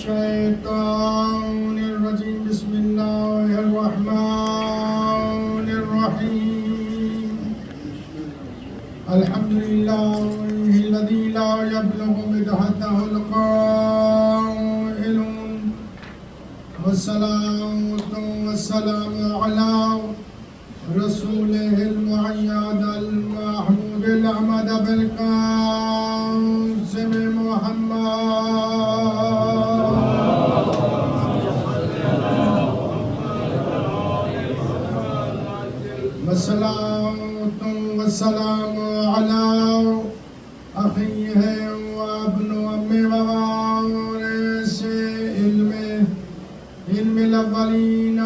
الشيطان الرجيم بسم الله الرحمن الرحيم الحمد لله الذي لا يبلغ مدحته القائلون والصلاة والسلام على رسوله المؤيد المحمود الأحمد بالقاسم محمد والصلاة والسلام على أخيه وابن أمي ووارث علم الأولين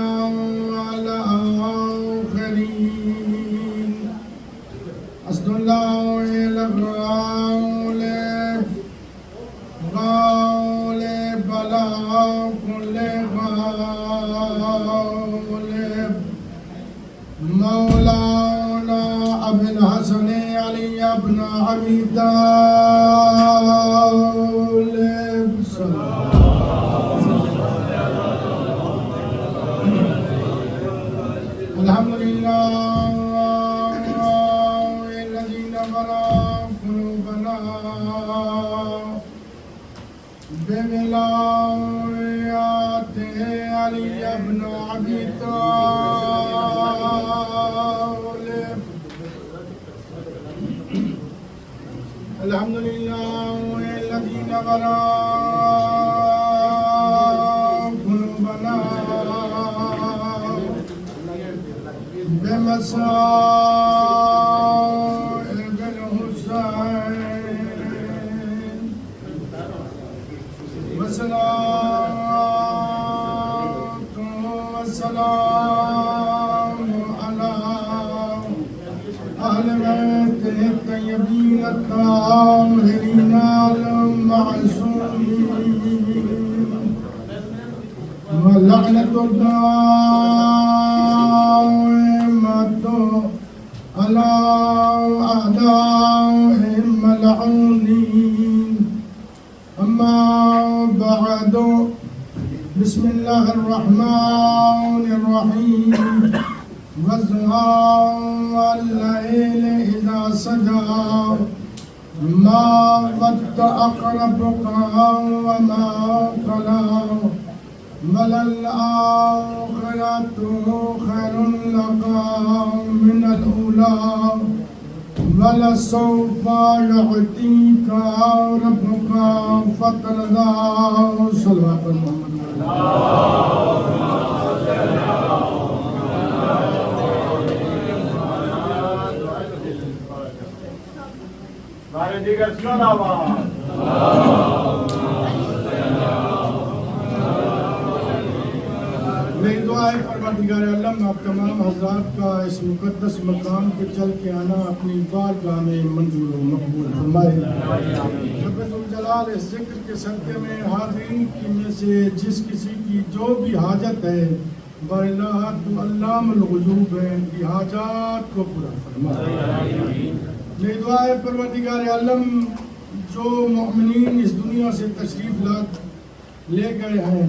والآخرين أسد الله الغالب غالب على كل غالب مولانا أبي الحسن علي بن أبي طالب الحمد لله الذي نور قلوبنا بولايته علي بن أبي طالب الحمد لله الذي نور قلوبنا بمصائب الحسين والصلاة والسلام على أهل بيته الطيبين الطاهرين المعصومين ولعنة الدائمة على أعدائهم ملعونين أما بعد بسم الله الرحمن الرحيم والضحى والليل إذا سجى ما ودعك ربك وما قلى وللآخرة خير لك من الأولى ولسوف يعطيك ربك فترضى صلوات محمد میری دعا ہے پروردگار عالم آپ تمام حضرات کا اس مقدس مقام پہ چل کے آنا اپنی بارگاہ میں منظور و مقبول فرمائے۔ رب ذوالجلال اس ذکر کے صدقے میں حاضرین کی میں سے جس کسی کی جو بھی حاجت ہے باللہ تو علام الغیوب ہے ان کی حاجات کو پورا فرمائے۔ میری دعا ہے پروردگار عالم جو مؤمنین اس دنیا سے تشریف لے گئے ہیں،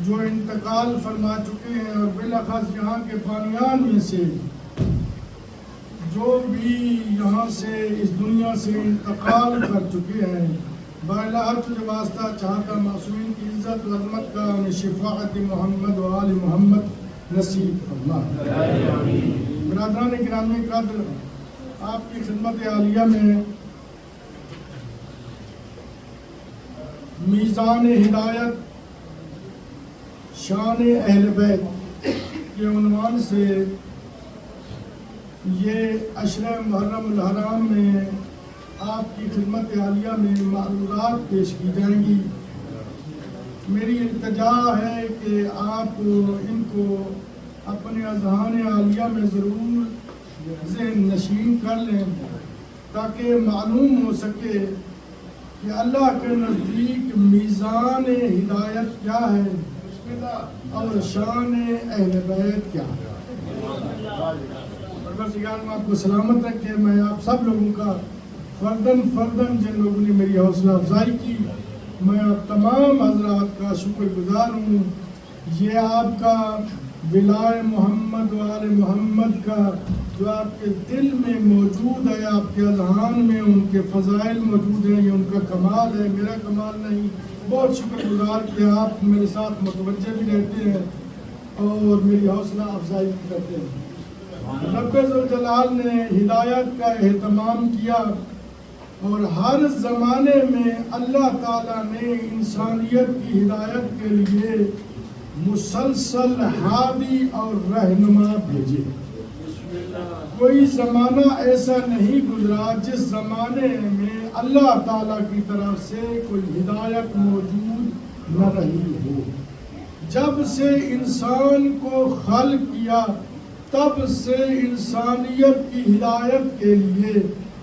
جو انتقال فرما چکے ہیں، اور بالاخص یہاں کے بانیان میں سے جو بھی یہاں سے اس دنیا سے انتقال کر چکے ہیں، بالا تجھے واسطہ چاہتا معصومین کی عزت و عظمت کا انہیں شفاعت محمد و آل محمد نصیب فرما۔ برادران گرامی قدر، آپ کی خدمت عالیہ میں میزان ہدایت شان اہل بیت کے عنوان سے یہ عشرہ محرم الحرام میں آپ کی خدمت عالیہ میں معروضات پیش کی جائیں گی۔ میری التجا ہے کہ آپ ان کو اپنے اذہان عالیہ میں ضرور ذہن نشین کر لیں تاکہ معلوم ہو سکے کہ اللہ کے نزدیک میزان ہدایت کیا ہے اور شان اہل بیت کیا ہے۔ پروردگار آپ کو سلامت رکھے۔ میں آپ سب لوگوں کا فردن جن لوگوں نے میری حوصلہ افزائی کی میں آپ تمام حضرات کا شکر گزار ہوں. یہ آپ کا ولائے محمد و آل محمد کا جو آپ کے دل میں موجود ہے، آپ کے اذہان میں ان کے فضائل موجود ہیں، یہ ان کا کمال ہے، میرا کمال نہیں. بہت شکر گزار کہ آپ میرے ساتھ متوجہ بھی رہتے ہیں اور میری حوصلہ افزائی بھی کرتے ہیں. رب ذوالجلال نے ہدایت کا اہتمام کیا اور ہر زمانے میں اللہ تعالیٰ نے انسانیت کی ہدایت کے لیے مسلسل ہادی اور رہنما بھیجے. کوئی زمانہ ایسا نہیں گزرا جس زمانے میں اللہ تعالیٰ کی طرف سے کوئی ہدایت موجود نہ رہی ہو. جب سے انسان کو خلق کیا تب سے انسانیت کی ہدایت کے لیے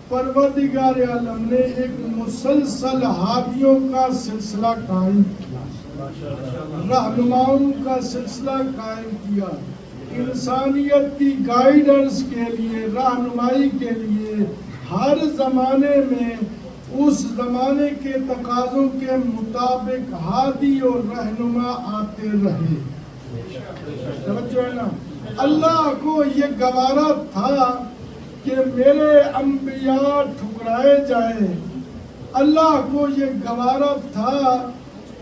پروردگار عالم نے ایک مسلسل ہادیوں کا سلسلہ قائم کیا، رہنماؤں کا سلسلہ قائم کیا. انسانیت کی گائیڈنس کے لیے، رہنمائی کے لیے ہر زمانے میں اس زمانے کے تقاضوں کے مطابق ہادی اور رہنما آتے رہے. توجہ ہے نا. اللہ کو یہ گوارا تھا کہ میرے انبیاء ٹھکرائے جائیں. اللہ کو یہ گوارا تھا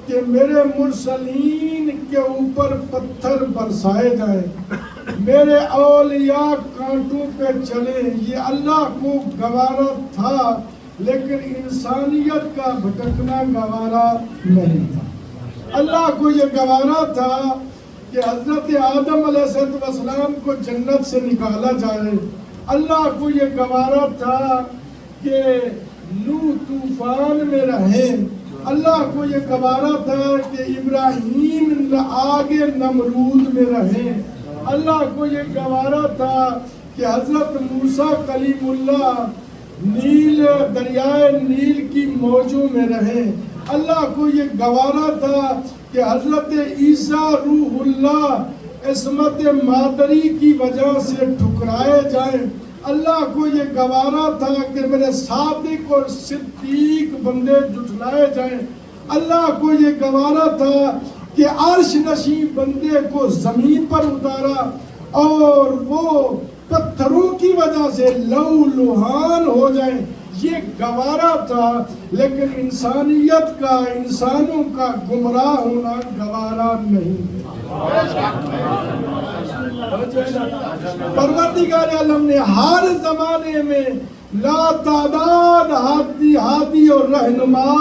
کہ میرے مرسلین کے اوپر پتھر برسائے جائیں، میرے اولیاء کانٹوں پہ چلیں. یہ اللہ کو گوارا تھا، لیکن انسانیت کا بھٹکنا گوارا نہیں تھا. اللہ کو یہ گوارا تھا کہ حضرت آدم علیہ السلام کو جنت سے نکالا جائے. اللہ کو یہ گوارا تھا کہ نوح طوفان میں رہیں. اللہ کو یہ گوارا تھا کہ ابراہیم آگے نمرود میں رہیں. اللہ کو یہ گوارا تھا کہ حضرت موسیٰ کلیم اللہ دریائے نیل کی موجوں میں رہیں. اللہ کو یہ گوارا تھا کہ حضرت عیسیٰ روح اللہ عصمت مادری کی وجہ سے ٹھکرائے جائیں. اللہ کو یہ گوارا تھا کہ میرے صادق اور صدیق بندے جھٹلائے جائیں. اللہ کو یہ گوارا تھا کہ عرش نشین بندے کو زمین پر اتارا اور وہ پتھروں کی وجہ سے لہو لہان ہو جائیں. یہ گوارا تھا، لیکن انسانیت کا، انسانوں کا گمراہ ہونا گوارا نہیں. پروردگار عالم نے ہر زمانے میں لا تعداد ہادی اور رہنما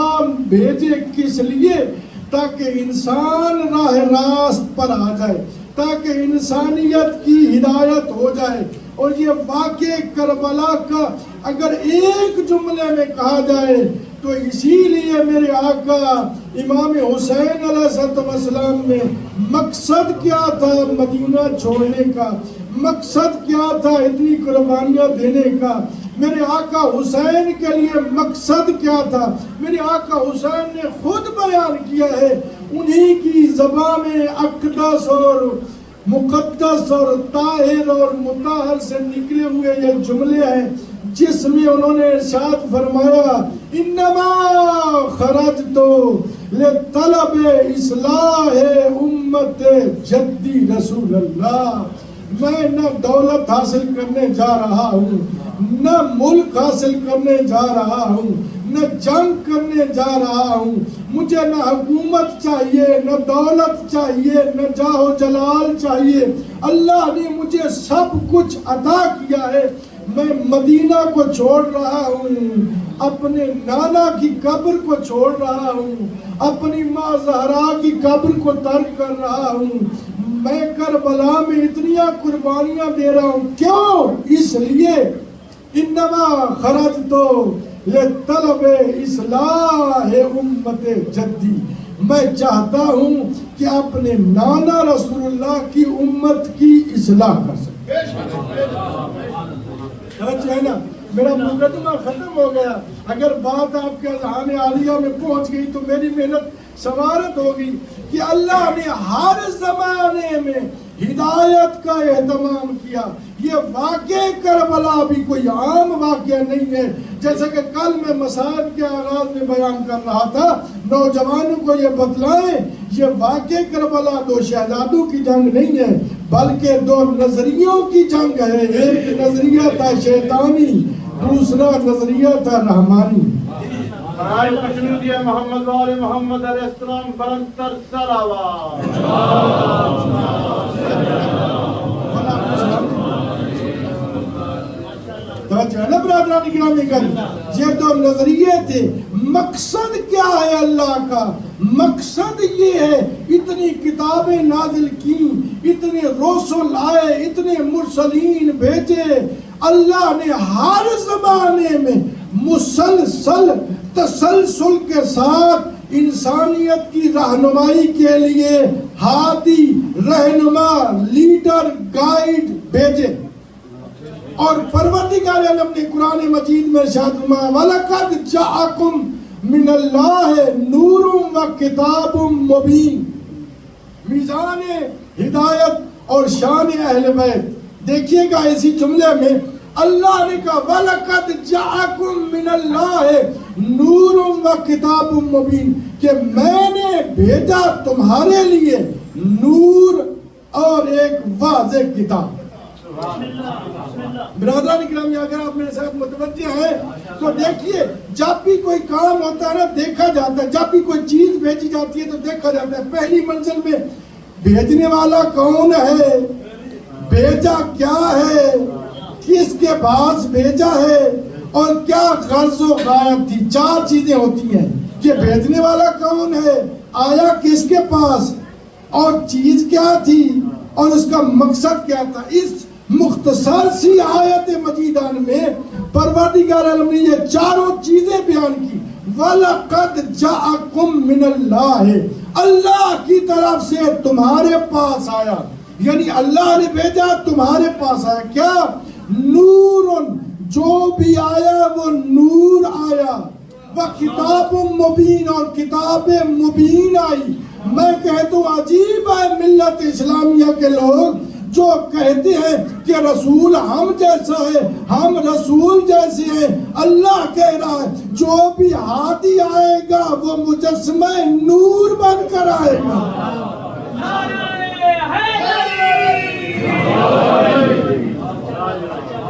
بھیجے. کس لیے؟ تاکہ انسان راہ راست پر آ جائے، تاکہ انسانیت کی ہدایت ہو جائے. اور یہ واقعہ کربلا کا اگر ایک جملے میں کہا جائے تو اسی لیے میرے آقا امام حسین علیہ السلام میں مقصد کیا تھا مدینہ چھوڑنے کا، مقصد کیا تھا اتنی قربانیاں دینے کا. میرے آقا حسین کے لیے مقصد کیا تھا؟ میرے آقا حسین نے خود بیان کیا ہے. انہی کی زبان میں اقدس اور مقدس اور طاہر اور مطہر سے نکلے ہوئے یہ جملے ہیں جس میں انہوں نے ارشاد فرمایا انما خرجت لطلب اصلاح امت جدی رسول اللہ. میں نہ دولت حاصل کرنے جا رہا ہوں، نہ ملک حاصل کرنے جا رہا ہوں، نہ جنگ کرنے جا رہا ہوں. مجھے نہ حکومت چاہیے، نہ دولت چاہیے، نہ جاہ و جلال چاہیے. اللہ نے مجھے سب کچھ عطا کیا ہے. میں مدینہ کو چھوڑ رہا ہوں، اپنے نانا کی قبر کو چھوڑ رہا ہوں، اپنی ماں زہرا کی قبر کو ترک کر رہا ہوں. میں کربلا میں اتنی قربانیاں دے رہا ہوں. کیوں؟ اس لیے انما خرجت لطلب اصلاح امت جدی. میں چاہتا ہوں کہ اپنے نانا رسول اللہ کی امت کی اصلاح کر سکے. ہے نا؟ میرا مقدمہ ختم ہو گیا. اگر بات آپ کے اذہان عالیہ میں پہنچ گئی تو میری محنت سوارت ہوگی کہ اللہ نے ہر زمانے میں ہدایت کا اہتمام کیا. یہ واقعہ کربلا بھی کوئی عام واقعہ نہیں ہے. جیسا کہ کل میں مسائل کے آغاز میں بیان کر رہا تھا، نوجوانوں کو یہ بتلائیں یہ واقعہ کربلا دو شہزادوں کی جنگ نہیں ہے بلکہ دو نظریوں کی جنگ ہے. ایک نظریہ تھا شیطانی، دوسرا نظریہ تھا رحمانی. محمد وآل محمد علیہ السلام برنتر صلوات. برادران گرامی کر یہ دو نظریے تھے. مقصد کیا ہے اللہ کا؟ مقصد یہ ہے اتنی کتابیں نازل کی، اتنے رسول آئے، اتنے مرسلین بھیجے. اللہ نے ہر زمانے میں مسلسل تسلسل کے ساتھ انسانیت کی رہنمائی کے لیے ہادی، رہنما، لیڈر، گائیڈ بھیجے. اور پروردگار عالم نے قرآن مجید میں ارشاد فرمایا وَلَقَدْ جَاءَكُم مِّنَ اللَّهِ نُورٌ وَكِتَابٌ مُّبِينٌ. میزان ہدایت اور شان اہل بیت. دیکھیے گا اسی جملے میں اللہ نے کہا وَلَقَدْ جَاءَكُم مِّنَ اللَّهِ نُورٌ وَكِتَابٌ مُّبِينٌ کہ میں نے بھیجا تمہارے لیے نور اور ایک واضح کتاب. برادران گرامی اگر آپ میرے ساتھ متوجہ ہیں تو دیکھیے جب بھی کوئی کام ہوتا ہے نا دیکھا جاتا ہے، جب بھی کوئی چیز بھیجی جاتی ہے تو دیکھا جاتا ہے پہلی منزل میں بھیجنے والا کون ہے، بھیجا کیا ہے، کس کے پاس بھیجا ہے اور کیا غرض و غایت تھی. 4 چیزیں ہوتی ہیں کہ بھیجنے والا کون ہے، آیا کس کے پاس، اور چیز کیا تھی اور اس کا مقصد کیا تھا. اس مختصر سی آیت مجیدان میں پروردگار عالم نے یہ 4 چیزیں بیان کی. وَلَقَدْ جَاءَكُم مِّنَ اللَّهِ اللہ کی طرف سے تمہارے پاس آیا، یعنی اللہ نے بھیجا تمہارے پاس آیا. کیا؟ نور، جو بھی آیا وہ نور آیا. وَكِتَابٌ مُّبِينٌ اور کتاب مبین آئی. میں کہتا ہوں عجیب ہے ملت اسلامیہ کے لوگ جو کہتے ہیں کہ رسول ہم جیسا ہے، ہم رسول جیسے ہیں. اللہ کہہ رہا ہے جو بھی ہادی آئے گا وہ مجسمہ نور بن کر آئے گا.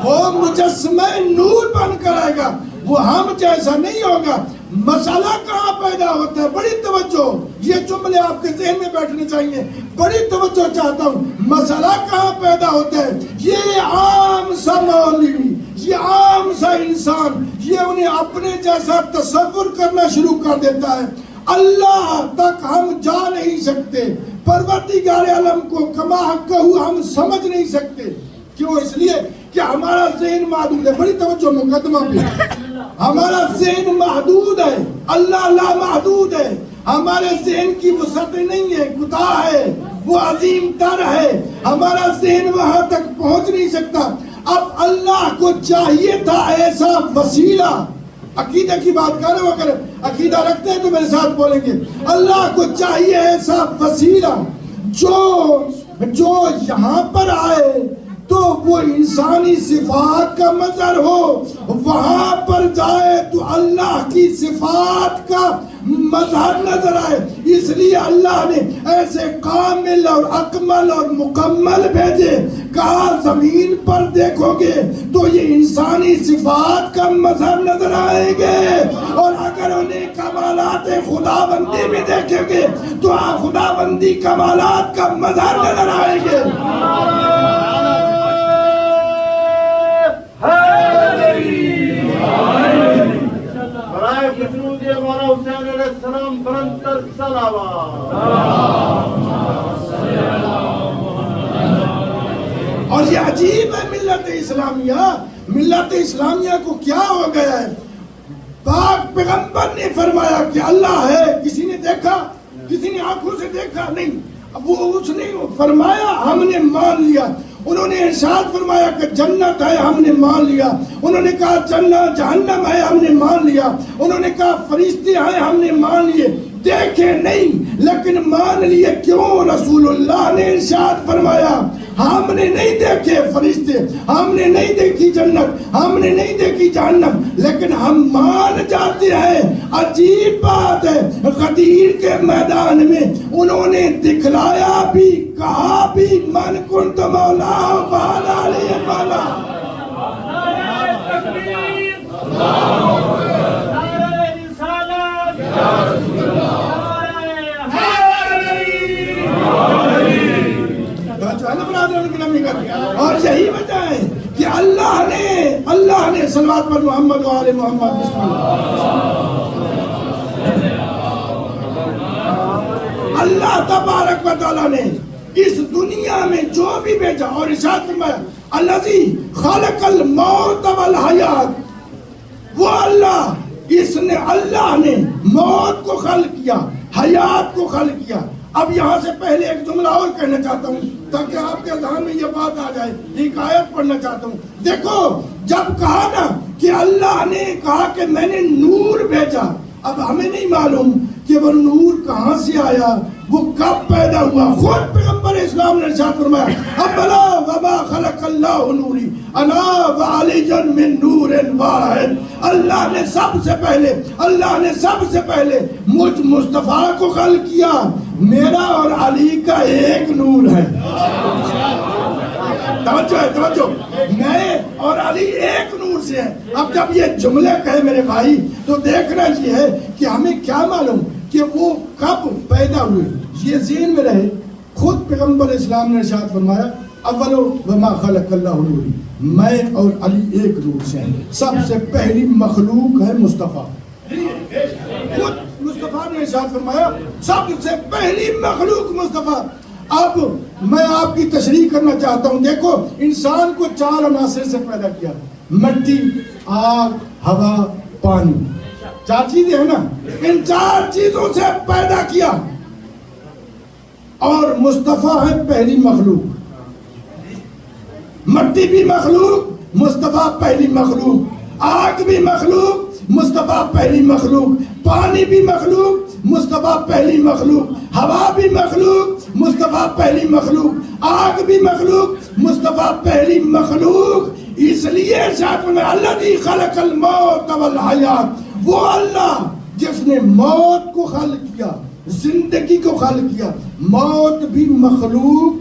وہ مجسمہ نور بن کر آئے گا، وہ ہم جیسا نہیں ہوگا. مسئلہ کہاں پیدا ہوتا ہے؟ بڑی توجہ، یہ جملے آپ کے ذہن میں بیٹھنے چاہیے. بڑی توجہ چاہتا ہوں. مسئلہ کہاں پیدا ہوتا ہے؟ یہ عام سا مولوی، یہ عام سا انسان یہ انہیں اپنے جیسا تصور کرنا شروع کر دیتا ہے. اللہ تک ہم جا نہیں سکتے، پروردگار عالم کو کما حقہ ہم سمجھ نہیں سکتے. کیوں؟ اس لیے کہ ہمارا ذہن محدود ہے. بڑی توجہ مقدمہ پہ. ہمارا ذہن محدود ہے، اللہ لا محدود ہے. ہمارے ذہن کی وسعت نہیں ہے، کوتاہ ہے، وہ عظیم تر ہے. ہمارا ذہن وہاں تک پہنچ نہیں سکتا. اب اللہ کو چاہیے تھا ایسا وسیلہ. عقیدہ کی بات کر رہے ہو، اگر عقیدہ رکھتے ہیں تو میرے ساتھ بولیں گے. اللہ کو چاہیے ایسا وسیلہ جو یہاں پر آئے تو وہ انسانی صفات کا مظہر ہو، وہاں پر جائے تو اللہ کی صفات کا مظہر نظر آئے. اس لیے اللہ نے ایسے کامل اور اکمل اور مکمل بھیجے. کہا زمین پر دیکھو گے تو یہ انسانی صفات کا مظہر نظر آئیں گے، اور اگر انہیں کمالات خداوندی بھی دیکھیں گے تو خداوندی کمالات کا مظہر نظر آئیں گے. مولانا حسین علیہ السلام برنتر صلوات. اور یہ عجیب ہے ملت اسلامیہ. ملت اسلامیہ کو کیا ہو گیا ہے؟ پاک پیغمبر نے فرمایا کہ اللہ ہے. کسی نے دیکھا؟ کسی نے آنکھوں سے دیکھا؟ نہیں. اب وہ اس نے فرمایا ہم نے مان لیا. انہوں نے ارشاد فرمایا کہ جنت ہے، ہم نے مان لیا. انہوں نے کہا جنت جہنم ہے، ہم نے مان لیا. انہوں نے کہا فرشتے ہیں، ہم نے مان لیے. دیکھے نہیں لیکن مان لیے. کیوں؟ رسول اللہ نے ارشاد فرمایا ہم نے نہیں دیکھے فرشتے، ہم نے نہیں دیکھی جنت، ہم نے نہیں دیکھی جہنم، لیکن ہم مان جاتے ہیں. عجیب بات ہے، غدیر کے میدان میں انہوں نے دکھلایا بھی، کہا بھی من کنت مولا فعلی علیہ مولا. اور یہی وجہ ہے کہ اللہ نے صلوات پر محمد و آل محمد بسم اللہ تبارک و تعالیٰ نے اس دنیا میں جو بھی بھیجا، اور ارشاد فرمایا الذی خلق الموت والحیات، وہ اللہ نے موت کو خلق کیا، حیات کو خلق کیا. اب یہاں سے پہلے ایک جملہ اور کہنا چاہتا ہوں تاکہ آپ کے ذہن میں یہ بات آ جائے. ایک آیت پڑھنا چاہتا ہوں. دیکھو جب کہا نا کہ اللہ نے کہا کہ میں نے نور بھیجا، اب ہمیں نہیں معلوم کہ وہ نور کہاں سے آیا، وہ کب پیدا ہوا. خود پیغمبر اسلام نے ارشاد فرمایا ابلا وما خلق اللہ نوری انا وعلی من نور واحد. اللہ نے سب سے پہلے مجھ مصطفیٰ کو خلق کیا، میرا اور علی کا ایک نور ہے. توجہ، میں اور علی ایک نور سے ہیں. اب جب یہ جملے کہے میرے بھائی تو دیکھنا یہ ہے کہ ہمیں کیا معلوم کہ وہ کب پیدا ہوئے. یہ ذہن میں رہے. خود پیغمبر اسلام نے ارشاد فرمایا اولو وما خلق اللہ نوری، میں اور علی ایک نور سے ہیں. سب سے پہلی مخلوق ہے مصطفیٰ. خود مصطفیٰ نے ارشاد فرمایا سب سے پہلی مخلوق مصطفیٰ. اب میں آپ کی تشریح کرنا چاہتا ہوں. دیکھو انسان کو 4 عناصر سے پیدا کیا، مٹی، آگ، ہوا، پانی. 4 چیزیں ہیں نا، ان 4 چیزوں سے پیدا کیا. اور مصطفیٰ ہے پہلی مخلوق. مٹی بھی مخلوق، مصطفیٰ پہلی مخلوق. آگ بھی مخلوق، مصطفیٰ پہلی مخلوق. پانی بھی مخلوق، مصطفیٰ پہلی مخلوق. ہوا بھی مخلوق، مصطفیٰ پہلی مخلوق. آگ بھی مخلوق، مصطفیٰ پہلی مخلوق. اس لیے ارشاد میں الذی خلق الموت والحیات، وہ اللہ جس نے موت کو خلق کیا، زندگی کو خلق کیا. موت بھی مخلوق،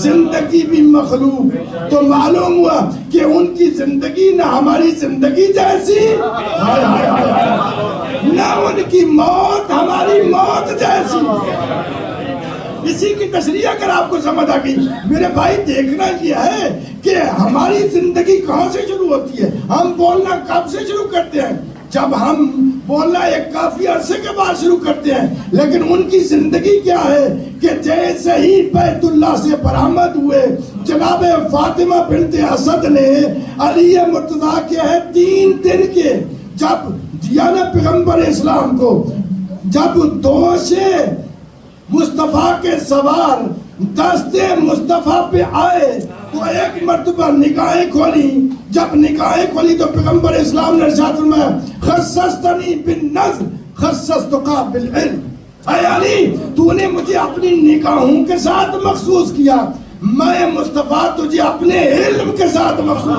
زندگی بھی مخلوق. تو معلوم ہوا کہ ان کی زندگی نہ ہماری زندگی جیسی، نہ ان کی موت ہماری موت جیسی. اسی کی تشریح اگر آپ کو سمجھ آ گئی میرے بھائی، دیکھنا یہ ہے کہ ہماری زندگی کہاں سے شروع ہوتی ہے. ہم بولنا کب سے شروع کرتے ہیں؟ جب ہم بولنا ایک کافی عرصے کے بعد شروع کرتے ہیں. لیکن ان کی زندگی کیا ہے کہ جیسے ہی بیت اللہ سے برآمد ہوئے جناب فاطمہ بنت اسد نے علی مرتضیٰ کے 3 دن کے جب دیا نا پیغمبر اسلام کو، جب دوش مصطفیٰ کے سوار دستے مصطفیٰ پہ آئے تو ایک مرتبہ نگاہیں کھولی. جب نگاہیں کھولی تو پیغمبر اسلام نے ارشاد فرمایا خصصتنی بالنظر خصصتک بالعلم. اے علی، تو نے مجھے اپنی نگاہوں کے ساتھ مخصوص کیا، میں مصطفیٰ تجھے اپنے علم کے ساتھ مخصوص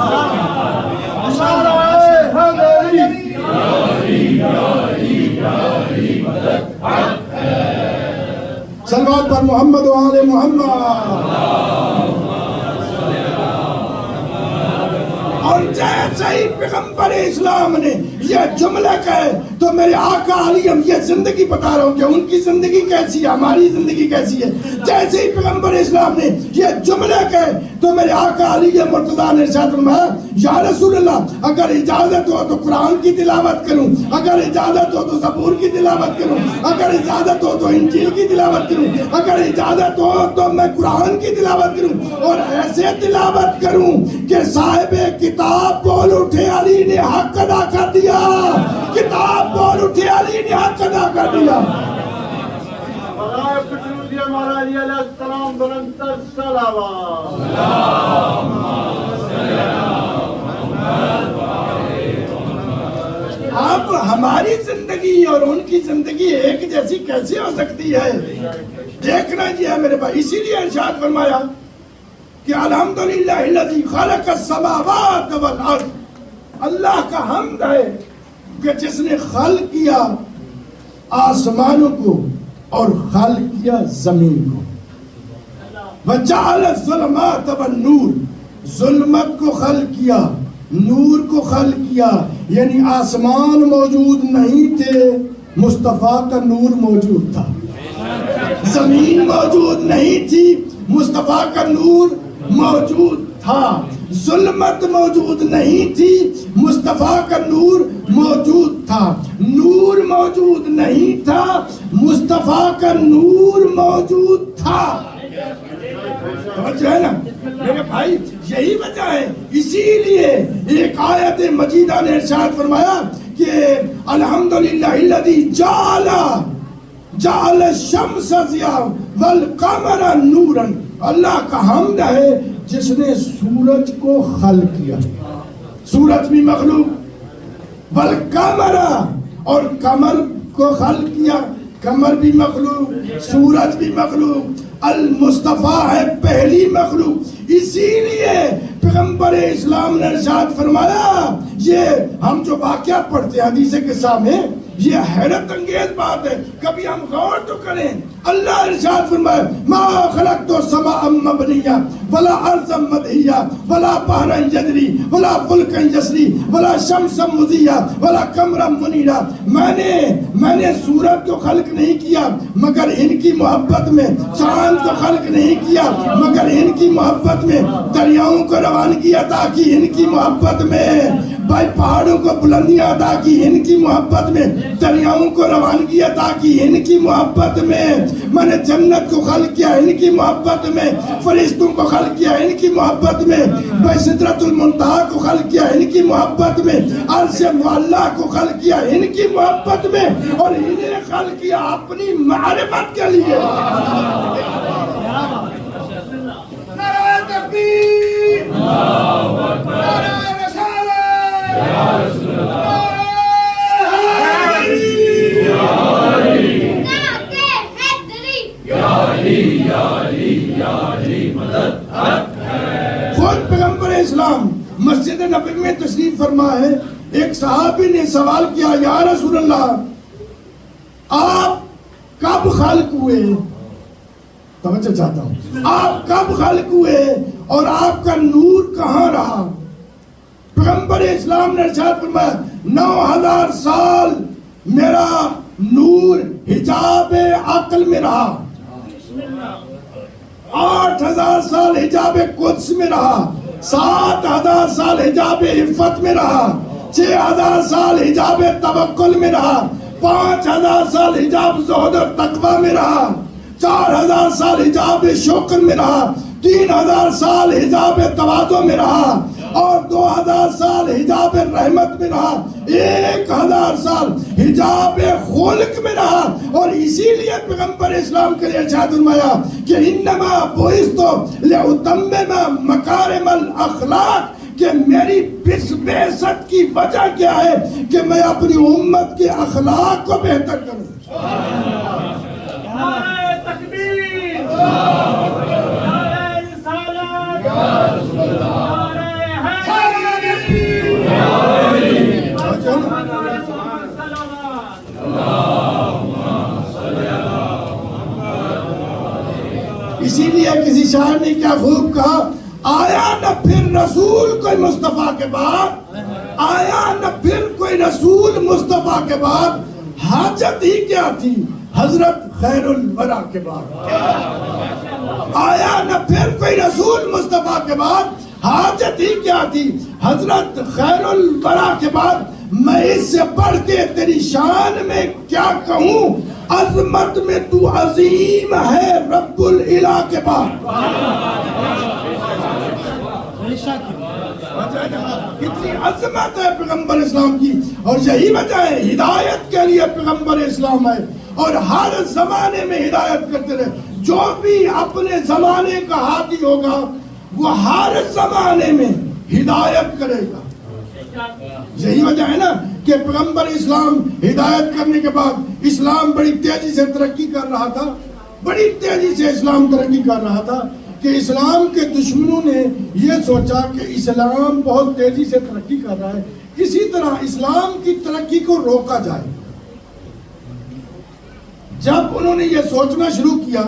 صلوات پر محمد و آل محمد. اور جیسے ہی پیغمبر اسلام نے یہ جملہ کہے تو میرے آقا علی، ہم یہ زندگی بتا رہا ہوں کہ ان کی زندگی کیسی ہے، ہماری زندگی کیسی ہے. جیسے ہی پیغمبر اسلام نے یہ جملہ کہے تو میرے آقا علی مرتضیٰ نے ارشاد فرمایا یا رسول اللہ، اگر اجازت ہو تو قرآن کی تلاوت کروں، اگر اجازت ہو تو زبور کی تلاوت کروں، اگر اجازت ہو تو انجیل کی تلاوت کروں، اگر اجازت ہو تو میں قرآن کی تلاوت کروں، اور ایسے تلاوت کروں کہ صاحب کتاب بول اٹھے علی نے حق ادا کر دیا. کتاب بول اٹھے علی نے حق ادا کر دیا. علی علیہ السلام بلند صلوات. اب اب ہماری زندگی اور ان کی زندگی ایک جیسی کیسے ہو سکتی ہے؟ دیکھنا جی ہے میرے بھائی، اسی لیے ارشاد فرمایا کہ الحمدللہ الذی خلق السماوات والارض، اللہ کا حمد ہے کہ جس نے خلق کیا آسمانوں کو اور خلق کیا زمین کو. وجعل الظلمات والنور، ظلمت کو خلق کیا، نور کو خلق کیا. یعنی آسمان موجود نہیں تھے، مصطفیٰ کا نور موجود تھا. زمین موجود نہیں تھی، مصطفیٰ کا نور موجود تھا. ظلمت موجود نہیں تھی، مصطفیٰ کا نور موجود تھا. نور موجود نہیں تھا، مصطفیٰ کا نور موجود تھا. ہے نا میرے بھائی، یہی وجہ ہے. اسی لیے ایک آیت مجیدہ نے ارشاد فرمایا کہ الحمدللہ الذی جعل الشمس ضیاء والقمر نورا، اللہ کا حمد ہے جس نے سورج کو خلق کیا. سورج بھی مخلوق، والقمر، اور قمر کو خلق کیا. قمر بھی مخلوق، سورج بھی مخلوق. المصطفیٰ ہے پہلی مخلوق. اسی لیے پیغمبر اسلام نے ارشاد فرمایا، یہ ہم جو واقعہ پڑھتے ہیں حدیث قصہ میں، یہ حیرت انگیز بات ہے. کبھی ہم غور تو کریں. اللہ ارشاد فرمایا ما خلقت السماء مبنیہ ولا ارضا مدحیہ ولا بحرا یجری ولا فلکا یسری ولا شمسا مضیہ ولا قمرا منیرا. میں نے سورج کو خلق نہیں کیا مگر ان کی محبت میں، چاند کو خلق نہیں کیا مگر ان کی محبت میں، دریاؤں کو روانگی عطا کی ان کی محبت میں، بھائی پہاڑوں کو بلندیاں عطا کی ان کی محبت میں، دریاؤں کو روانگی عطا کی ان کی محبت میں. میں نے جنت کو خلق کیا ان کی محبت میں، فرشتوں کو خلق کیا ان کی محبت میں، بھائی سدرۃ المنتہا کو خلق کیا ان کی محبت میں، عرش معلیٰ کو خلق کیا ان کی محبت میں، اور انہیں خلق کیا اپنی معرفت کے لیے. نعرہ تکبیر، نعرہ رسالت، یا رسول اللہ. خود پیغمبر اسلام مسجد نبوی میں تشریف فرما ہے. ایک صحابی نے سوال کیا، یا رسول اللہ آپ کب خلق ہوئے؟ توجہ چاہتا ہوں، آپ کب خلق ہوئے اور آپ کا نور کہاں رہا؟ پیغمبر اسلام نے ارشاد فرمایا 9000 سال میرا نور حجاب عقل میں رہا، 8000 سال حجاب قدس میں رہا، 7000 سال حجاب عفت میں رہا، 6000 سال حجاب توکل میں رہا، 5000 سال حجاب زہد و تقوی میں رہا، 4000 سال حجاب شکر میں رہا، 3000 سال حجاب تواضع میں رہا، اور 2000 سال حجاب رحمت میں رہا، 1000 سال حجاب خلق میں رہا. اور اسی لیے پیغمبر اسلام کے لیے ارشاد فرمایا کہ انما بعثت لاتمم مکارم الاخلاق، کہ میری بعثت کی وجہ کیا ہے کہ میں اپنی امت کے اخلاق کو بہتر کروں. نعرہ تکبیر، نعرہ رسالت، یا رسول اللہ. اسی لیے کسی شاعر نے کیا خوب کہا، آیا نہ پھر رسول کوئی مصطفیٰ کے بعد، آیا نہ پھر کوئی رسول مصطفیٰ کے بعد، حاجت ہی کیا تھی حضرت خیر الورا کے بعد. آیا نہ پھر کوئی رسول مصطفیٰ کے بعد، حاجت ہی کیا تھی حضرت خیر الورا کے بعد. میں اس سے بڑھ کے تیری شان میں کیا کہوں، عظمت میں تو عظیم ہے رب العلا کے بعد. کتنی عظمت ہے پیغمبر اسلام کی. اور یہی وجہ ہے ہدایت کے لیے پیغمبر اسلام ہے، اور ہر زمانے میں ہدایت کرتے رہے. جو بھی اپنے زمانے کا ہادی ہوگا وہ ہر زمانے میں ہدایت کرے گا. یہی وجہ ہے نا کہ پیغمبر اسلام ہدایت کرنے کے بعد اسلام بڑی تیزی سے ترقی کر رہا تھا، بڑی تیزی سے اسلام ترقی کر رہا تھا کہ اسلام کے دشمنوں نے یہ سوچا کہ اسلام بہت تیزی سے ترقی کر رہا ہے، کسی طرح اسلام کی ترقی کو روکا جائے۔ جب انہوں نے یہ سوچنا شروع کیا،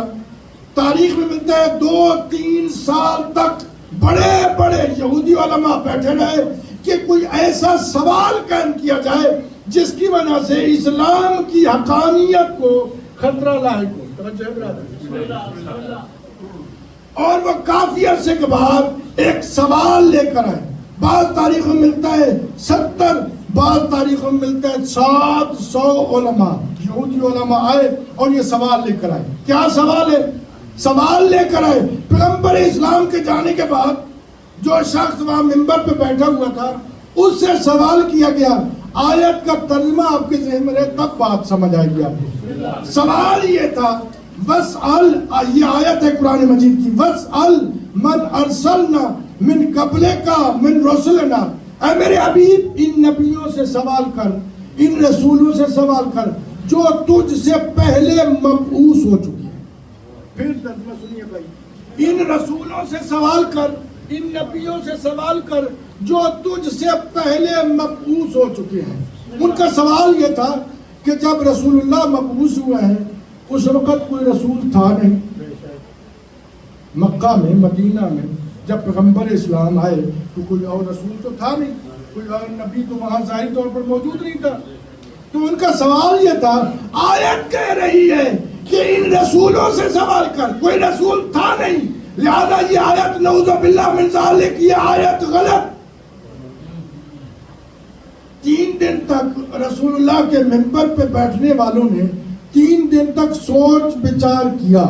تاریخ میں ملتا ہے 2-3 سال تک بڑے بڑے یہودی علماء بیٹھے رہے کہ کوئی ایسا سوال قائم کیا جائے جس کی وجہ سے اسلام کی حقانیت کو خطرہ لاحق ہو۔ توجہ ہے برادر؟ اور وہ کافی عرصے کے بعد ایک سوال لے کر آئے۔ بعض تاریخوں میں ملتا ہے 70، بعض تاریخوں میں ملتا ہے 700 علماء، یہودی علماء آئے اور یہ سوال لے کر آئے۔ کیا سوال ہے؟ سوال لے کر آئے پیغمبر اسلام کے جانے کے بعد جو شخص وہاں منبر پہ بیٹھا ہوا تھا اس سے سوال کیا گیا، آیت کا ترجمہ آپ کے ذہن میں رہے تب بات سمجھ آئے گی آپ کو۔ سوال یہ تھا، وَاسْأَلْ، یہ آیت ہے قرآن مجید کی، وَاسْأَلْ مَنْ أَرْسَلْنَا مِنْ قَبْلِكَ مِنْ رُسُلِنَا، اے میرے حبیب ان نبیوں سے سوال کر، ان رسولوں سے سوال کر جو تجھ سے پہلے مبعوث ہو چکے ہیں۔ پھر ترجمہ سنیے بھائی، ان رسولوں سے سوال کر، ان نبیوں سے سوال کر جو تجھ سے پہلے مبعوث ہو چکے ہیں۔ ان کا سوال یہ تھا کہ جب رسول اللہ مبعوث ہوئے ہیں اس وقت کوئی رسول تھا نہیں، مکہ میں مدینہ میں جب پیغمبر اسلام آئے تو کوئی اور رسول تو تھا نہیں، کوئی اور نبی تو وہاں ظاہری طور پر موجود نہیں تھا۔ تو ان کا سوال یہ تھا، آیت کہہ رہی ہے کہ ان رسولوں سے سوال کر، کوئی رسول تھا نہیں، لہذا یہ آیت نعوذ باللہ من ذالک، یہ آیت غلط۔ 3 دن تک رسول اللہ کے منبر پہ بیٹھنے والوں نے 3 دن تک سوچ بچار کیا،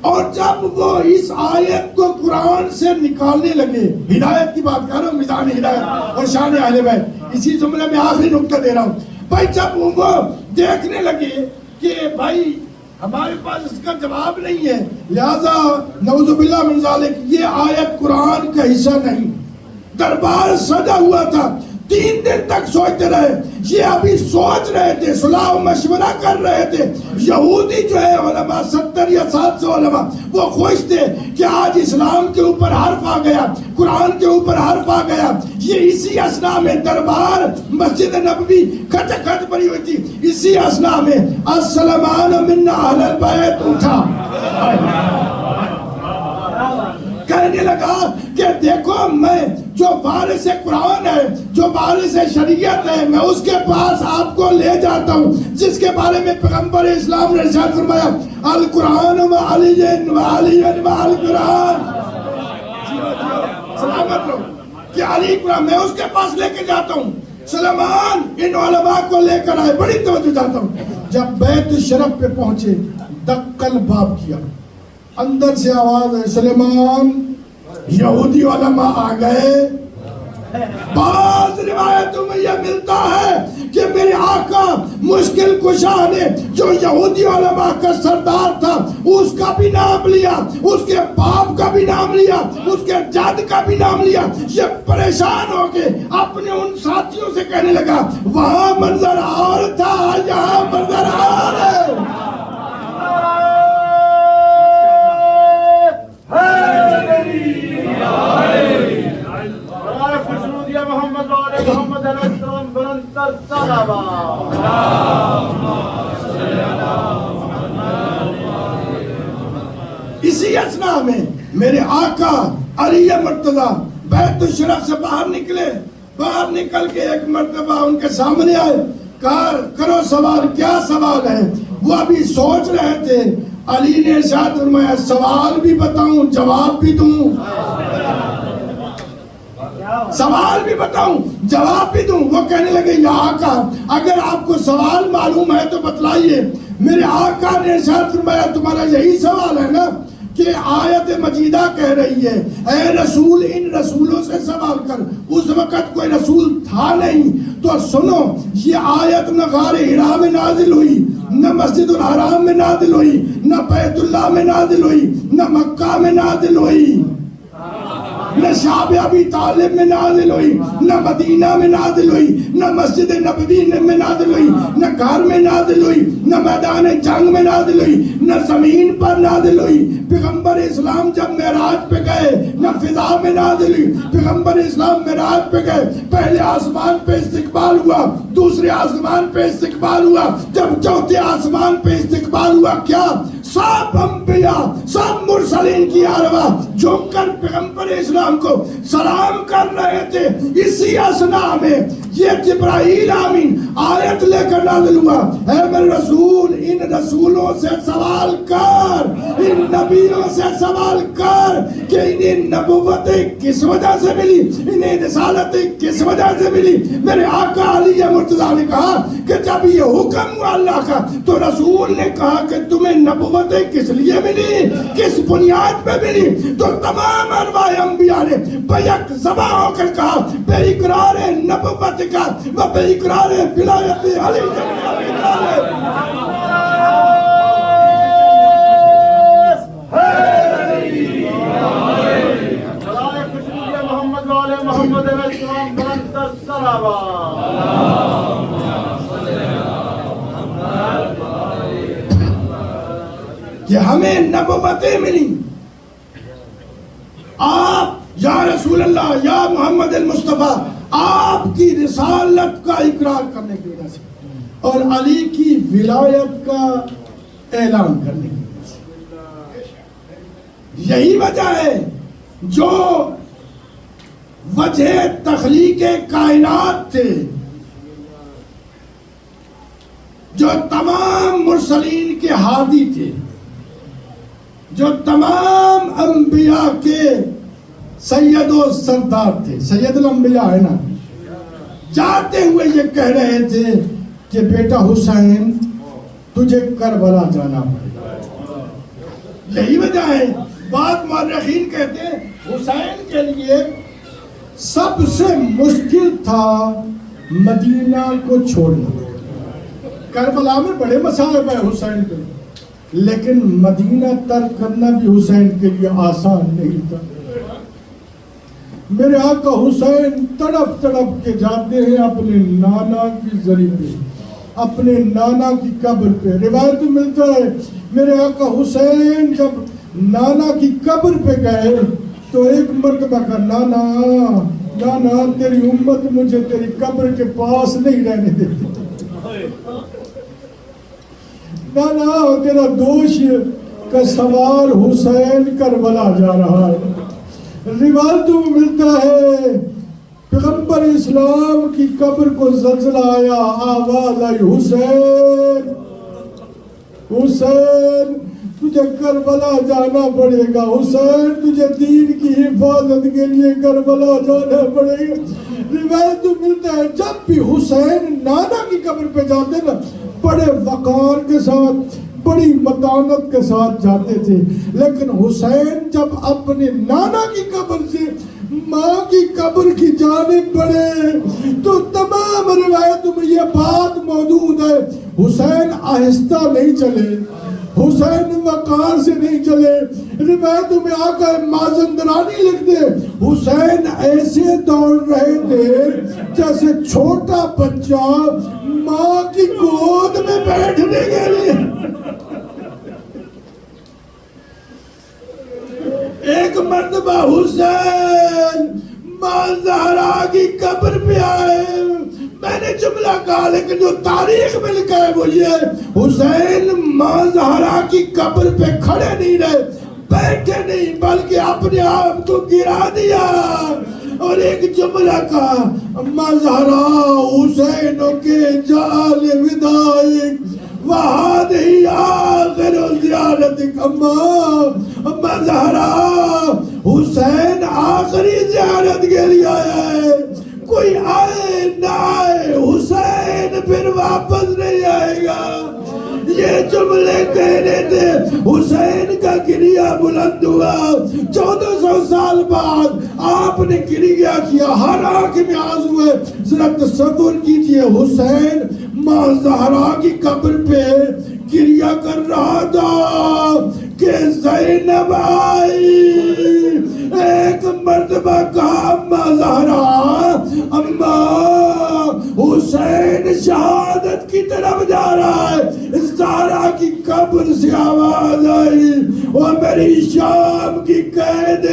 اور جب وہ اس آیت کو قرآن سے نکالنے لگے، ہدایت کی بات کر رہا ہوں، میزان ہدایت اور شان اہل بیت، اسی جملے میں آخری نکتہ دے رہا ہوں بھائی، جب وہ دیکھنے لگے کہ بھائی ہمارے پاس اس کا جواب نہیں ہے، لہذا نعوذ باللہ من ذالک یہ آیت قرآن کا حصہ نہیں، دربار سجا ہوا تھا، 3 دن تک سوچتے رہے، یہ ابھی سوچ رہے تھے، صلاح و مشورہ کر رہے تھے۔ یہودی جو ہے علماء 70 یا 700 علماء وہ خوش تھے کہ آج اسلام کے اوپر حرف آ گیا، قرآن کے اوپر حرف آ گیا۔ یہ اسی اثناء میں دربار مسجد نبوی کھچ کھچ بھری ہوئی تھی، اسی اثناء میں السلمان منا اہل البیت اٹھا، کہنے لگا کہ دیکھو میں جو وارث قرآن ہے، جو وارث شریعت ہے، میں اس کے پاس آپ کو لے جاتا ہوں جس کے بارے میں پیغمبر اسلام نے ارشاد فرمایا، القرآن و علی و علی و القرآن، سلامت رہو کہ علی قرآن، میں اس کے پاس لے کے جاتا ہوں۔ سلمان ان علماء کو لے کر آئے، بڑی توجہ چاہتا ہوں، جب بیت شرف پہ پہنچے دکل باب کیا، اندر سے آواز ہے سلیمان، یہودی علماء آ گئے۔ بعض روایتوں میں یہ ملتا ہے کہ میرے آقا مشکل کشا نے جو یہودی علماء کا سردار تھا اس کا بھی نام لیا، اس کے باپ کا بھی نام لیا، اس کے جد کا بھی نام لیا۔ یہ پریشان ہو کے اپنے ان ساتھیوں سے کہنے لگا، وہاں منظر اور تھا، یہاں منظر اور ہے۔ محمد علیہ محمد علیہ السلام بلندر صلوات۔ اسی اثناء میں میرے آقا علی مرتضیٰ بیت الشرف سے باہر نکلے، باہر نکل کے ایک مرتبہ ان کے سامنے آئے، کہا کرو سوال، کیا سوال ہے؟ وہ ابھی سوچ رہے تھے، علی نے ارشاد فرمایا سوال بھی بتاؤں جواب بھی دوں، سوال بھی بتاؤں جواب بھی دوں۔ وہ کہنے لگے یا آقا اگر آپ کو سوال معلوم ہے تو بتلائیے۔ میرے آقا نے ارشاد فرمایا تمہارا یہی سوال ہے نا کہ آیت مجیدہ کہہ رہی ہے اے رسول ان رسولوں سے سوال کر، اس وقت کوئی رسول تھا نہیں، تو سنو یہ آیت نہ غار حرا میں نازل ہوئی، نہ مسجد الحرام میں نازل ہوئی، نہ بیت اللہ میں نازل ہوئی، نہ مکہ میں نازل ہوئی۔ نہ شعب ابی طالب میں نازل ہوئی، نہ مدینہ میں نازل ہوئی، نہ مسجد نبوی میں نازل ہوئی، نہ گھر میں نازل ہوئی، نہ میدان جنگ میں نازل ہوئی، نہ زمین پر نازل ہوئی۔ پیغمبر اسلام جب معراج پہ گئے نہ فضا میں نازل ہوئی، پیغمبر اسلام معراج پہ گئے، پہلے آسمان پہ استقبال ہوا، دوسرے آسمان پہ استقبال ہوا، جب چوتھے آسمان پہ استقبال ہوا کیا؟ سب انبیاء سب مرسلین کی ارواح جھک کر پیغمبر اسلام کو سلام کر رہے تھے۔ اسی اثناء میں یہ جبرائیل امین آیت لے کر نازل ہوا، اے میرے رسول ان رسولوں سے سوال کر، ان نبیوں سے سوال کر کہ انہیں نبوتیں کس وجہ سے ملی، انہیں رسالتیں کس وجہ سے ملی۔ میرے آقا علی مرتضیٰ نے کہا کہ جب یہ حکم ہوا اللہ کا تو رسول نے کہا کہ تمہیں نبوتیں کس لیے ملی، کس بنیاد پہ ملی؟ تو تمام ارواح انبیاء نے بیک زباں ہو کر کہا بے اقرار نبوت کا و بے اقرار ولایت علی بن ابی طالب۔ محمد والے محمد السلام بلند تر صلوات۔ کہ ہمیں نبوتیں ملی، آپ یا رسول اللہ یا محمد المصطفیٰ آپ کی رسالت کا اقرار کرنے کی وجہ سے اور علی کی ولایت کا اعلان کرنے کی وجہ سے۔ یہی وجہ ہے جو وجہ تخلیق کائنات تھے، جو تمام مرسلین کے ہادی تھے، جو تمام انبیاء کے سید و سردار تھے، سید الانبیاء ہے نا، جاتے ہوئے یہ کہہ رہے تھے کہ بیٹا حسین تجھے کربلا جانا پڑے گا۔ یہی وجہ ہے بعض مورخین کہتے ہیں حسین کے لیے سب سے مشکل تھا مدینہ کو چھوڑنا۔ کربلا میں بڑے مصائب ہیں حسین کے، لیکن مدینہ ترک کرنا بھی حسین کے لیے آسان نہیں تھا۔ میرے آقا حسین تڑپ تڑپ کے جاتے ہیں اپنے نانا کی زری پہ، اپنے نانا کی قبر پہ۔ روایت ملتا ہے میرے آقا حسین جب نانا کی قبر پہ گئے تو ایک مرتبہ کا نانا نانا تیری امت مجھے تیری قبر کے پاس نہیں رہنے دیتی، نانا تیرا دوش کا سوار حسین کربلا جا رہا ہے۔ روایتوں میں ملتا ہے پیغمبر اسلام کی قبر کو زلزلہ آیا، آواز آئی حسین حسین تجھے کربلا جانا پڑے گا، حسین تجھے دین کی حفاظت کے لیے کربلا جانا پڑے گا۔ روایت ملتا ہے جب بھی حسین نانا کی قبر پہ جاتے نا بڑے وقار کے ساتھ بڑی متانت کے ساتھ جاتے تھے، لیکن حسین جب اپنے نانا کی قبر سے ماں کی قبر کی جانب بڑھے تو تمام روایتوں میں یہ بات موجود ہے، حسین آہستہ نہیں چلے، حسین وقار سے نہیں چلے۔ روایتوں میں آقا مازندرانی لکھتے حسین ایسے دوڑ رہے تھے جیسے چھوٹا بچہ ماں کی گود میں بیٹھنے کے لیے۔ ایک مرتبہ حسین ماں زہرا کی قبر پہ آئے، میں نے جملہ کہا لیکن جو تاریخ میں لکھا ہے وہ یہ حسین ماں زہرا کی قبر پہ کھڑے نہیں رہے، بیٹھے نہیں بلکہ اپنے آپ کو گرا دیا اور ایک جملہ کہا ماں زہرا حسینوں کے جال وداعک وہذہ آخر زیارتک، اماں زہرا حسین آخری زیارت کے لیے آیا ہے، کوئی آئے نہ آئے حسین پھر واپس نہیں آئے گا۔ یہ جملے کہنے تھے، حسین کا گریہ بلند ہوا، 1400 سال بعد آپ نے گریہ کیا، ہر آنکھ میں آنسو ہے۔ ذرا تصور کیجئے حسین ماں زہرا کی قبر پہ گریہ کر رہا تھا کہ زینب آئی، ایک مرتبہ مرتبہ کہا اما زہرا، اما حسین شہادت کی طرف جا رہا ہے۔ زہرا کی قبر سے آواز آئی، اور میری شام کی قید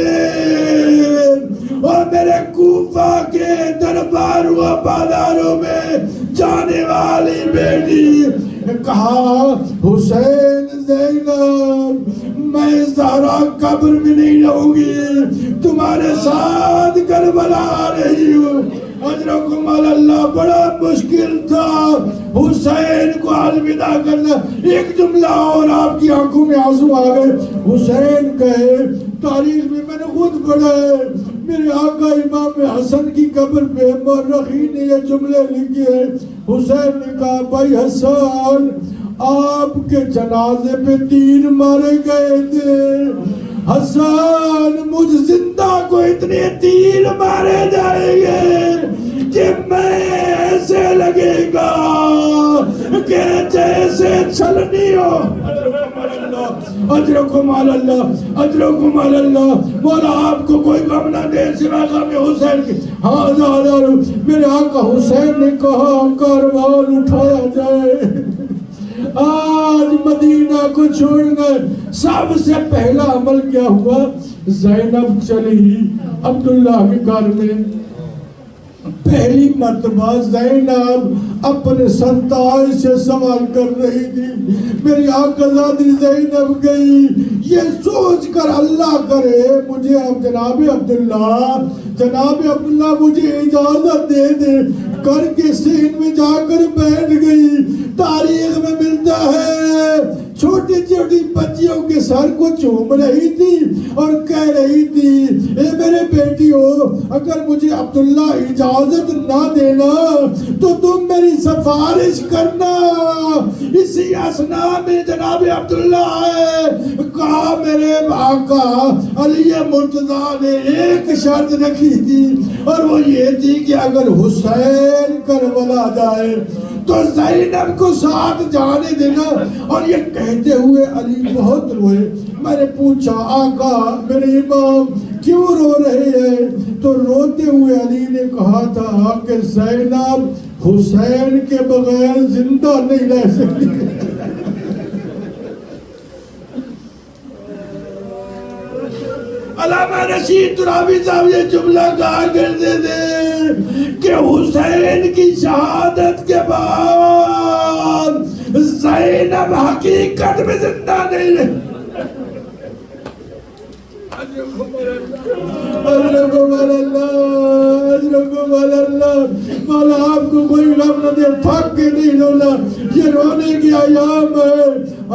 اور میرے کوفہ کے درباروں و بازاروں میں جانے والی بیٹی، کہا حسین زینب میں زہرا قبر میں نہیں رہوں گی، تمہارے ساتھ کربلا آ رہی ہوں۔ اجرکم اللہ، بڑا مشکل تھا حسین کو الوداع کرنا۔ ایک جملہ اور آپ کی آنکھوں میں آنسو آ گئے۔ حسین کہے، تاریخ میں میں نے خود پڑھا ہے، میرے آقا امام حسن کی قبر پہ مورخین نے یہ جملے لکھے ہیں۔ حسین نے کہا، بھائی حسن، آپ کے جنازے پہ تیر مارے گئے تھے۔ حسن، مجھ زندہ کو اتنے تیر مارے جائیں گے کہ میں ایسے لگے گا کہ جیسے چھلنی ہو۔ اجرکم اللہ، اجرکم اللہ۔ مولا آپ کو کوئی غم نہ دے سوا غم حسین کی۔ ہاں میرے آقا حسین نے کہا کاروان اٹھایا جائے، آج مدینہ کو چھوڑ گئے۔ سب سے پہلا عمل کیا ہوا؟ زینب چلی عبداللہ کے گھر میں۔ پہلی مرتبہ زینب اپنے سرتاج سے سوال کر رہی تھی۔ میری آقازادی زینب گئی، یہ سوچ کر اللہ کرے مجھے اب جناب عبداللہ مجھے اجازت دے دے، کر کے سین میں جا کر بیٹھ گئی۔ تاریخ میں ملتا ہے چھوٹی چھوٹی بچیوں کے سر کو چوم رہی تھی اور کہہ رہی تھی، اے میرے بیٹیوں، اگر مجھے عبداللہ اجازت نہ دینا تو تم میری سفارش کرنا۔ اسی اسنا میں جناب عبداللہ آئے، کہا میرے آقا علی مرتضیٰ نے ایک شرط رکھی تھی، اور وہ یہ تھی کہ اگر حسین کربلا جائے تو زینب کو ساتھ جانے دینا۔ اور یہ کہتے ہوئے علی بہت روئے۔ میں نے پوچھا، آقا میرے امام کیوں رو رہے ہیں؟ تو روتے ہوئے علی نے کہا تھا کہ زینب حسین کے بغیر زندہ نہیں رہ سکتی۔ علامہ رشید ترابی صاحب یہ جملہ کہا کرتے تھے کہ حسین کی شہادت کے بعد زینب حقیقت میں زندہ نہیں رہی۔ مولا آپ کو کوئی غم نہ دے، تھک کے نہیں رونا، یہ رونے کی ایام ہے۔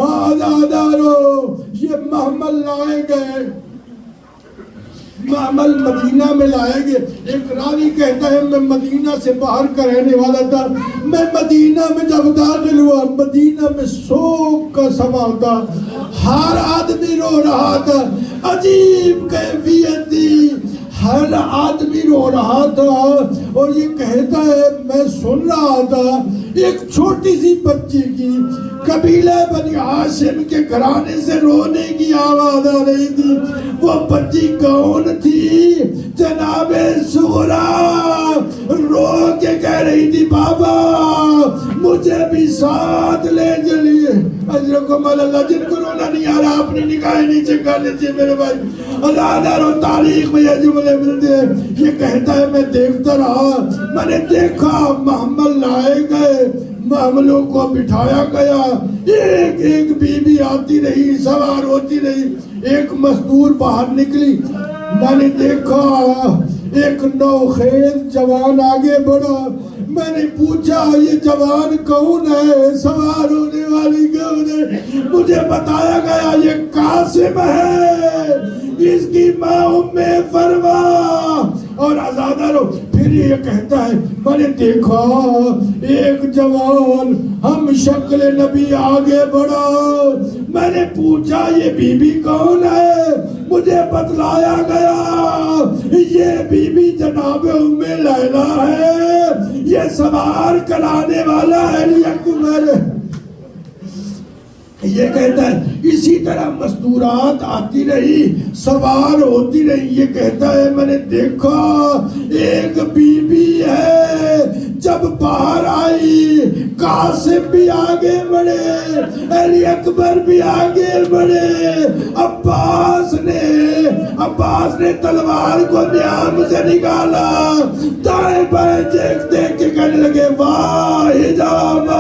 آزادارو، یہ محمل لائے گئے، محمل مدینہ میں لائے گئے۔ ایک راوی کہتا ہے میں مدینہ سے باہر کا رہنے والا تھا، میں مدینہ میں جب داخل ہوا، مدینہ میں سوگ کا سما تھا، ہر آدمی رو رہا تھا، عجیب کیفیت تھی، ہر آدمی رو رہا تھا۔ اور یہ کہتا ہے میں سن رہا تھا ایک چھوٹی سی بچی کی قبیلہ بنی ہاشم کے گھرانے سے رونے کی آواز آ رہی تھی۔ وہ بچی کون تھی؟ جناب صغرا رو کے کہہ رہی تھی، بابا مجھے بھی ساتھ لے چلیے۔ اجرکم اللہ، جن کو رونا نہیں آ رہا اپنی نگاہیں نیچے کر لیجیے میرے بھائی۔ اللہ دارو تاریخ میں یہ جملے ملتے ہیں۔ یہ کہتا ہے میں دیکھتا رہا، میں نے دیکھا محمل لائے گئے، محملوں کو بٹھایا گیا، ایک ایک بی بی آتی رہی، سوار ہوتی رہی، ایک مزدور باہر نکلی، میں نے دیکھا ایک نوخیز جوان آگے بڑھا، میں نے پوچھا یہ جوان کون ہے، سوار ہونے والی کون ہے؟ مجھے بتایا گیا یہ قاسم ہے، اس کی ماں ام فروا۔ اور آزادارو پھر یہ کہتا ہے میں نے دیکھا ایک جوان ہم شکل نبی آگے بڑھا، میں نے پوچھا یہ بی بی کون ہے؟ مجھے بتلایا گیا یہ بی بی جناب ام لیلا ہے، یہ سوار کرانے والا ہے۔ یہ کہتا ہے اسی طرح مستورات آتی رہی، سوار ہوتی رہی. یہ کہتا ہے میں نے دیکھا ایک بی بی ہے، جب باہر آئی قاسم بھی آگے بڑھے، علی اکبر بھی آگے بڑھے، عباس نے تلوار کو نیام سے نکالا، دائیں بائیں دیکھ دیکھ کے کہنے لگے واہ حجاب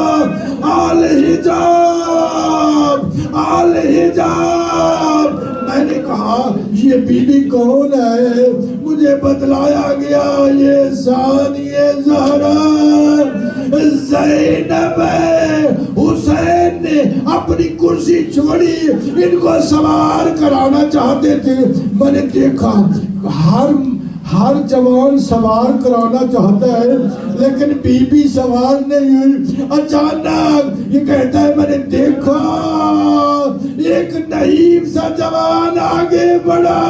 آل حجاب آل حجاب. میں نے کہا یہ بی بی کون ہے؟ مجھے بتلایا گیا یہ ثانیہ زہرا زینب ہے. حسین نے اپنی کرسی چھوڑی، ان کو سوار کرانا چاہتے تھے. میں نے دیکھا ہر جوان سوار کرانا چاہتا ہے لیکن بی بی سوار نہیں ہوئی. اچانک یہ کہتا ہے میں نے دیکھا ایک نحیف سا جوان آگے بڑھا،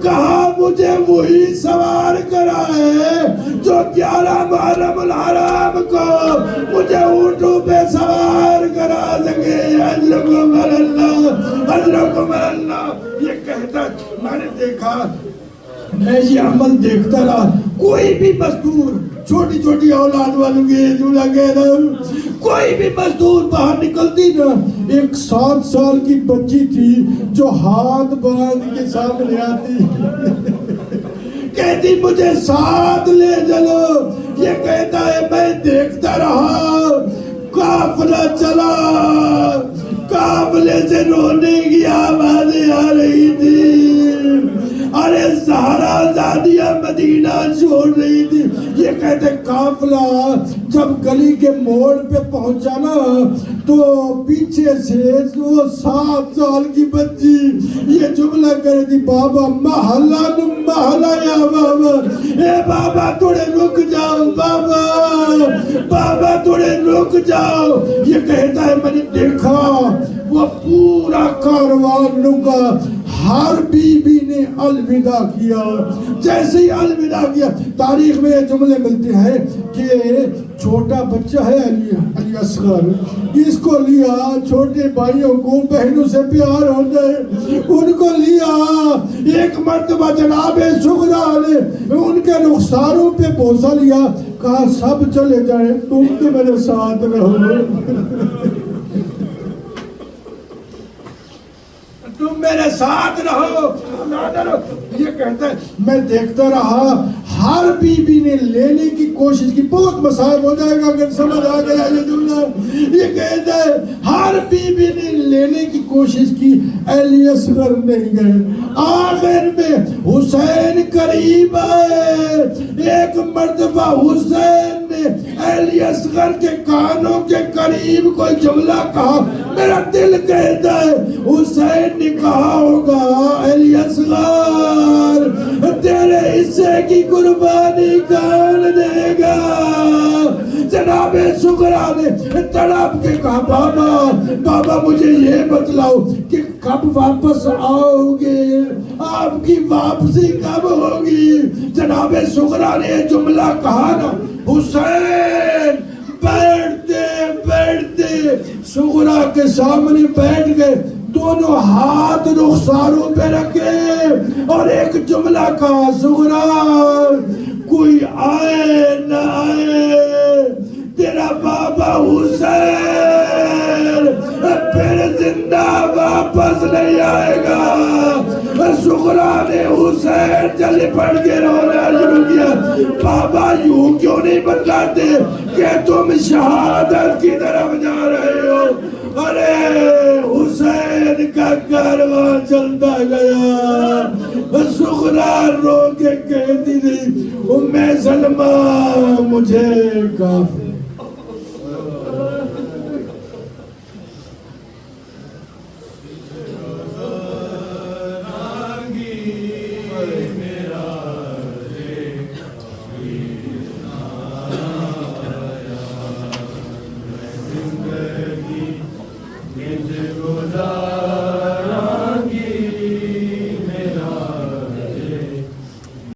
کہا مجھے وہی سوار کرائے جو 11 محرم الحرام کو مجھے اونٹوں پہ سوار کرا سکے. اجرکم اللہ اجرکم اللہ. یہ کہتا ہے میں نے دیکھا، میں یہ عمل دیکھتا رہا. کوئی بھی مزدور، چھوٹی چھوٹی اولاد والوں کے جو لگے نا، کوئی بھی مزدور باہر نکلتی نا، ایک 7 سال کی بچی تھی جو ہاتھ باندھ کے سامنے آتی کہتی مجھے ساتھ لے چلو. یہ کہتا ہے میں دیکھتا رہا، قافلہ چلا، قافلے سے رونے کی آوازیں آ رہی تھی. ارے زہرا زادیہ مدینہ چھوڑ رہی تھی. یہ کہتے قافلہ جب گلی کے موڑ پہ پہنچا نا تو پیچھے سے وہ 7 سال کی بچی یہ جملہ کہہ رہی تھی بابا محلہ محلہ یا بابا، اے بابا تھوڑے رک جاؤ، بابا تھوڑے رک جاؤ. یہ کہتا ہے میں نے دیکھا وہ پورا کاروان رکا، ہر بی بی نے الوداع کیا. جیسے ہی الوداع کیا، تاریخ میں یہ جملے ملتے ہیں کہ چھوٹا بچہ ہے علی اصغر، اس کو لیا، چھوٹے بھائیوں کو بہنوں سے پیار ہوتا ہے، ان کو لیا. ایک مرتبہ جناب سغرا نے ان کے رخساروں پہ بوسہ لیا، کہا سب چلے جائیں تم تو میرے ساتھ رہو، تم میرے ساتھ رہو. یہ کہتا ہے میں دیکھتا رہا، ہر بی بی نے لینے کی کوشش کی. بہت مصائب ہو جائے گا اگر سمجھ آ گیا یہ جملہ. یہ کہتا ہے ہر بی بی نے لینے کی کوشش کی، علی اصغر نہیں گئے. آخر میں حسین قریب آئے. ایک مرتبہ حسین نے علی اصغر کے کانوں کے قریب کوئی جملہ کہا، میرا دل کہتا ہے حسین نے کہا ہوگا علی اصغر تیرے حصے کی قربانی کون دے گا. جناب سغرا نے تڑپ کے کہا بابا مجھے یہ بتلاؤ کہ کب واپس آؤ گے، آپ کی واپسی کب ہوگی. جناب سغرا نے جملہ کہا نا، حسین بیٹھتے سغرا کے سامنے بیٹھ گئے، دونوں ہاتھ رخساروں پہ رکھے اور ایک جملہ کہا، سغرا کوئی آئے نہ آئے تیرا بابا حسین پھر زندہ واپس نہیں آئے گا. سغرا نے حسین چل پڑ کے رونا شروع کیا، بابا یوں کیوں نہیں بتلاتے کہ تم شہادت کی طرف جا رہے ہو. ارے حسین کا کاروان چلتا گیا. سغرا رو کے کہتی تھی ام سلمہ مجھے کافی